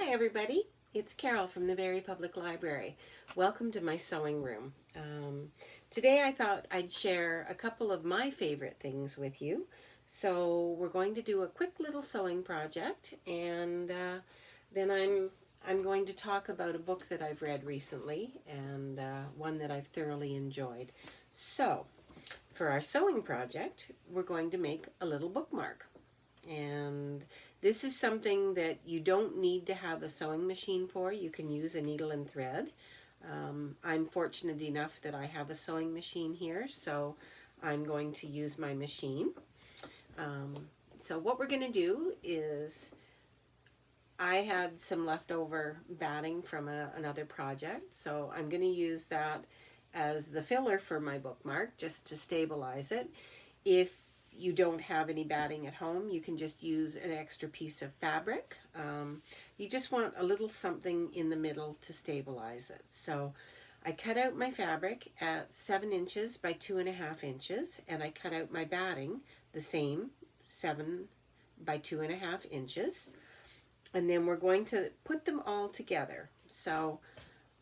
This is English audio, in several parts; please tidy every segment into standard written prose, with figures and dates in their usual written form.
Hi everybody, it's Carol from the Barrie Public Library. Welcome to my sewing room. Today I thought I'd share a couple of my favorite things with you. So we're going to do a quick little sewing project, and then I'm going to talk about a book that I've read recently and one that I've thoroughly enjoyed. So for our sewing project, we're going to make a little bookmark. And this is something that you don't need to have a sewing machine for. You can use a needle and thread. I'm fortunate enough that I have a sewing machine here, so I'm going to use my machine. So what we're going to do is, I had some leftover batting from another project, so I'm going to use that as the filler for my bookmark, just to stabilize it. If you don't have any batting at home, you can just use an extra piece of fabric. You just want a little something in the middle to stabilize it. So I cut out my fabric at 7 inches by 2.5 inches, and I cut out my batting the same, 7 by 2.5 inches. And then we're going to put them all together. So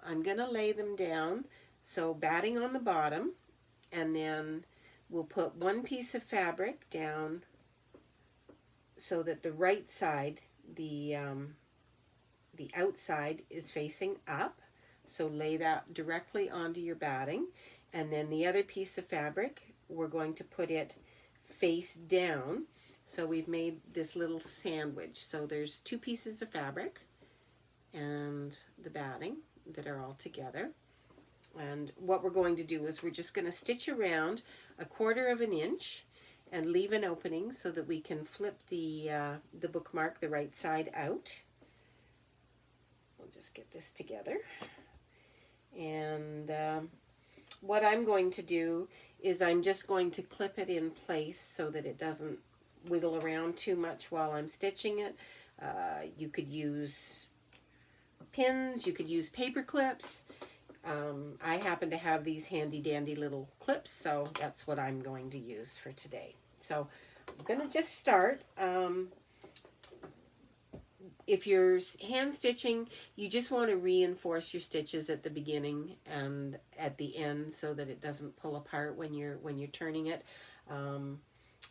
I'm going to lay them down. So batting on the bottom, and then we'll put one piece of fabric down so that the right side, the outside, is facing up. So lay that directly onto your batting. And then the other piece of fabric, we're going to put it face down. So we've made this little sandwich. So there's 2 pieces of fabric and the batting that are all together. And what we're going to do is we're just going to stitch around 1/4 inch and leave an opening so that we can flip the bookmark the right side out. We'll just get this together. And what I'm going to do is I'm just going to clip it in place so that it doesn't wiggle around too much while I'm stitching it. You could use pins, you could use paper clips. I happen to have these handy dandy little clips, so that's what I'm going to use for today. So I'm going to just start. If you're hand stitching, you just want to reinforce your stitches at the beginning and at the end so that it doesn't pull apart when you're turning it.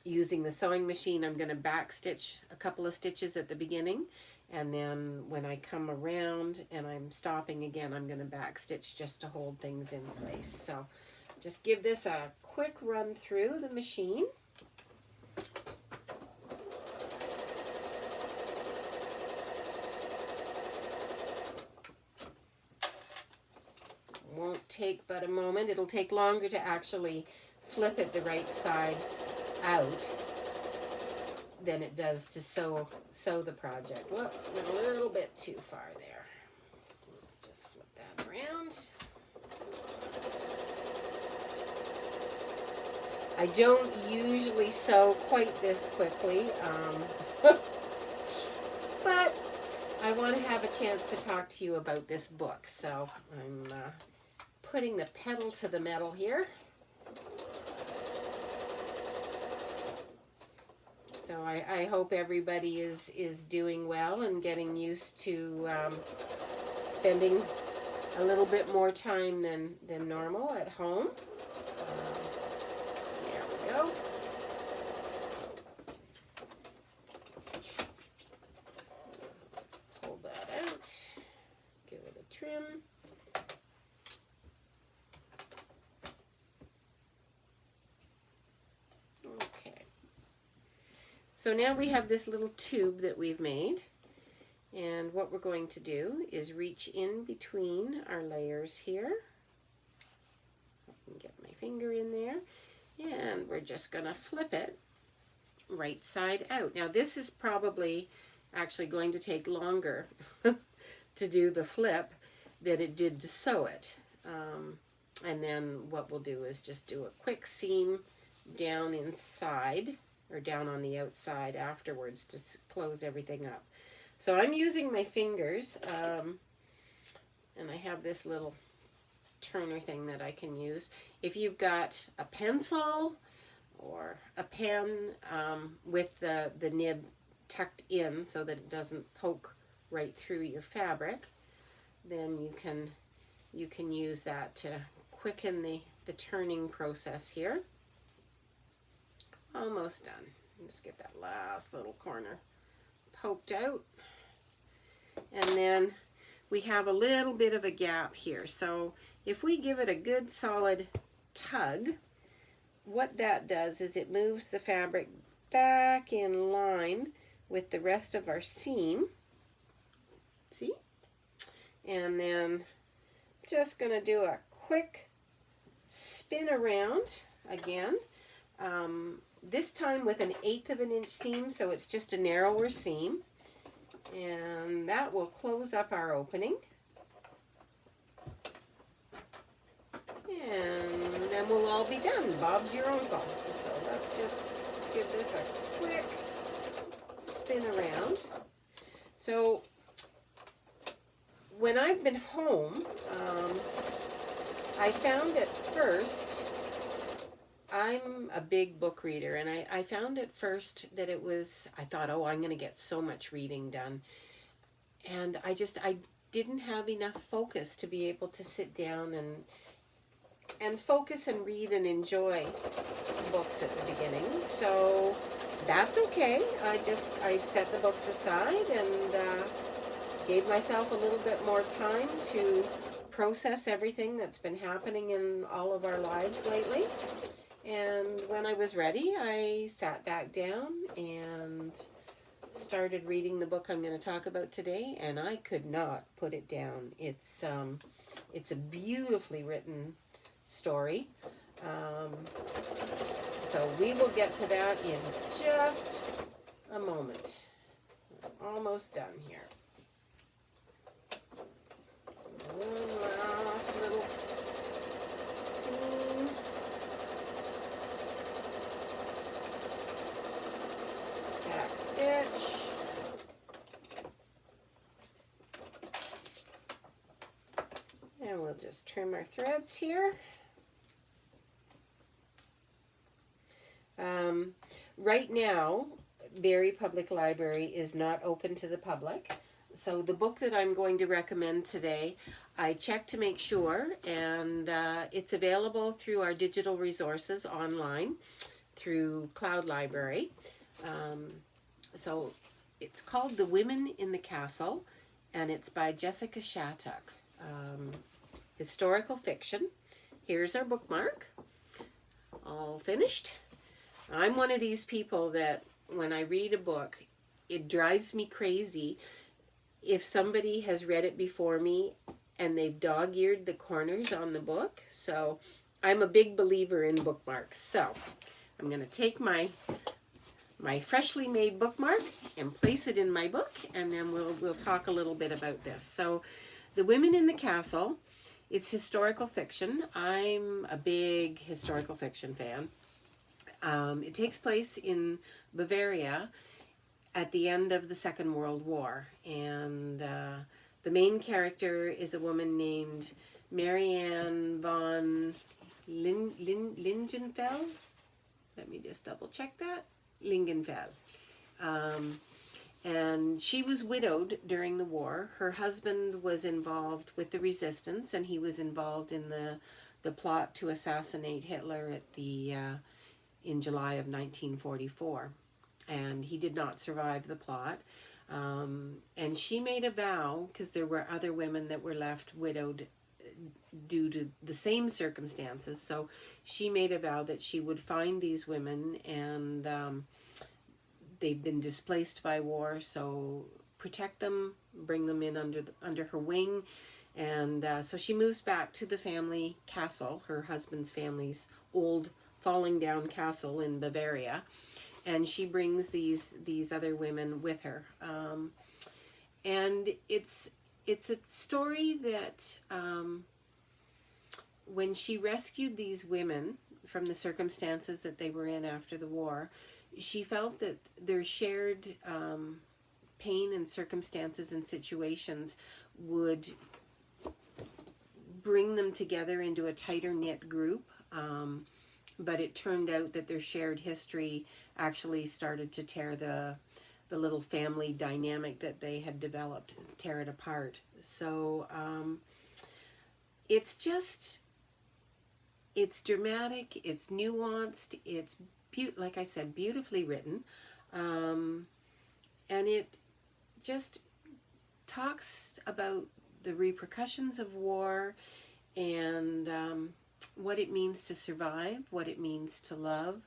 Using the sewing machine, I'm going to back stitch a couple of stitches at the beginning, and then when I come around and I'm stopping again, I'm going to back stitch just to hold things in place. So just give this a quick run through the machine. Won't take but a moment. It'll take longer to actually flip it the right side out than it does to sew the project. Whoop, went a little bit too far there. Let's just flip that around. I don't usually sew quite this quickly, but I want to have a chance to talk to you about this book, so I'm putting the pedal to the metal here. So I hope everybody is doing well and getting used to spending a little bit more time than normal at home. There we go. Let's pull that out. Give it a trim. So now we have this little tube that we've made, and what we're going to do is reach in between our layers here. I can get my finger in there, and we're just going to flip it right side out. Now this is probably actually going to take longer to do the flip than it did to sew it. And then what we'll do is just do a quick seam down inside, or down on the outside afterwards, to close everything up. So I'm using my fingers, and I have this little turner thing that I can use. If you've got a pencil or a pen with the nib tucked in so that it doesn't poke right through your fabric, then you can use that to quicken the turning process here. Almost done. Just get that last little corner poked out. And then we have a little bit of a gap here. So if we give it a good solid tug, what that does is it moves the fabric back in line with the rest of our seam. See? And then just going to do a quick spin around again. This time with an 1/8 of an inch seam, so it's just a narrower seam. And that will close up our opening. And then we'll all be done. Bob's your uncle. So let's just give this a quick spin around. So when I've been home, I found at first, I'm a big book reader, and I found at first that it was, I thought, oh, I'm going to get so much reading done. And I didn't have enough focus to be able to sit down and focus and read and enjoy books at the beginning. So that's okay. I set the books aside and gave myself a little bit more time to process everything that's been happening in all of our lives lately. And when I was ready, I sat back down and started reading the book I'm going to talk about today, and I could not put it down. It's a beautifully written story. So we will get to that in just a moment. Almost done here. One last little seam. Back stitch. And we'll just trim our threads here. Right now, Barrie Public Library is not open to the public. So the book that I'm going to recommend today, I checked to make sure, and it's available through our digital resources online through Cloud Library. So it's called The Women in the Castle, and it's by Jessica Shattuck. Historical fiction. Here's our bookmark. All finished. I'm one of these people that when I read a book, it drives me crazy if somebody has read it before me and they've dog-eared the corners on the book. So I'm a big believer in bookmarks. So I'm going to take my freshly made bookmark and place it in my book, and then we'll talk a little bit about this. So The Women in the Castle, it's historical fiction. I'm a big historical fiction fan. It takes place in Bavaria at the end of the Second World War, and the main character is a woman named Marianne von Lingenfeld. Let me just double check that. Lingenfeld. And she was widowed during the war. Her husband was involved with the resistance, and he was involved in the plot to assassinate Hitler at in July of 1944. And he did not survive the plot. And she made a vow, because there were other women that were left widowed due to the same circumstances. So she made a vow that she would find these women, and they've been displaced by war, so protect them, bring them in under her wing. And so she moves back to the family castle, her husband's family's old falling down castle in Bavaria, and she brings these other women with her. And it's a story that when she rescued these women from the circumstances that they were in after the war, she felt that their shared pain and circumstances and situations would bring them together into a tighter knit group. But it turned out that their shared history actually started to tear the the little family dynamic that they had developed, tear it apart. So it's just, it's dramatic, it's nuanced, it's like I said, beautifully written, and it just talks about the repercussions of war and what it means to survive, what it means to love,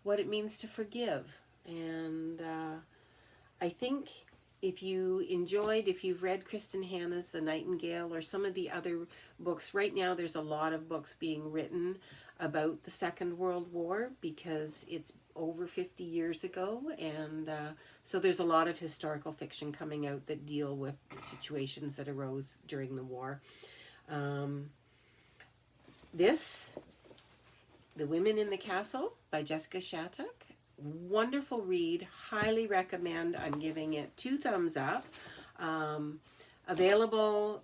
what it means to forgive. And I think if you've read Kristen Hanna's The Nightingale or some of the other books, right now there's a lot of books being written about the Second World War because it's over 50 years ago, and so there's a lot of historical fiction coming out that deal with situations that arose during the war. The Women in the Castle by Jessica Shattuck, wonderful read, highly recommend. I'm giving it 2 thumbs up. Available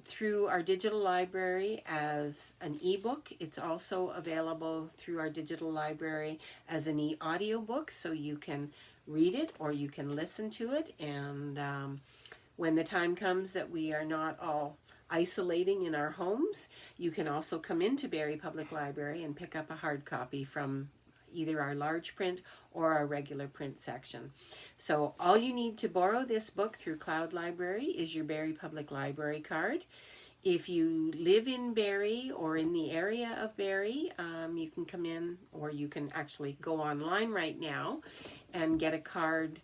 through our digital library as an ebook. It's also available through our digital library as an e-audiobook, so you can read it or you can listen to it. And when the time comes that we are not all isolating in our homes, you can also come into Barrie Public Library and pick up a hard copy from either our large print or our regular print section. So all you need to borrow this book through Cloud Library is your Barrie Public Library card. If you live in Barrie or in the area of Barrie, you can come in, or you can actually go online right now and get a card,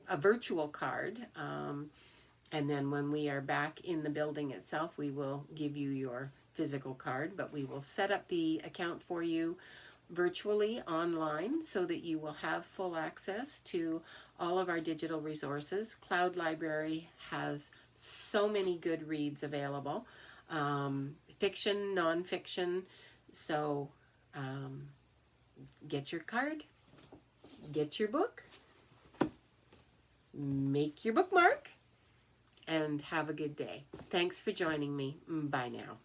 a virtual card. And then when we are back in the building itself, we will give you your physical card, but we will set up the account for you virtually online so that you will have full access to all of our digital resources. Cloud Library has so many good reads available, fiction, nonfiction. So get your card, get your book, make your bookmark, and have a good day. Thanks for joining me. Bye now.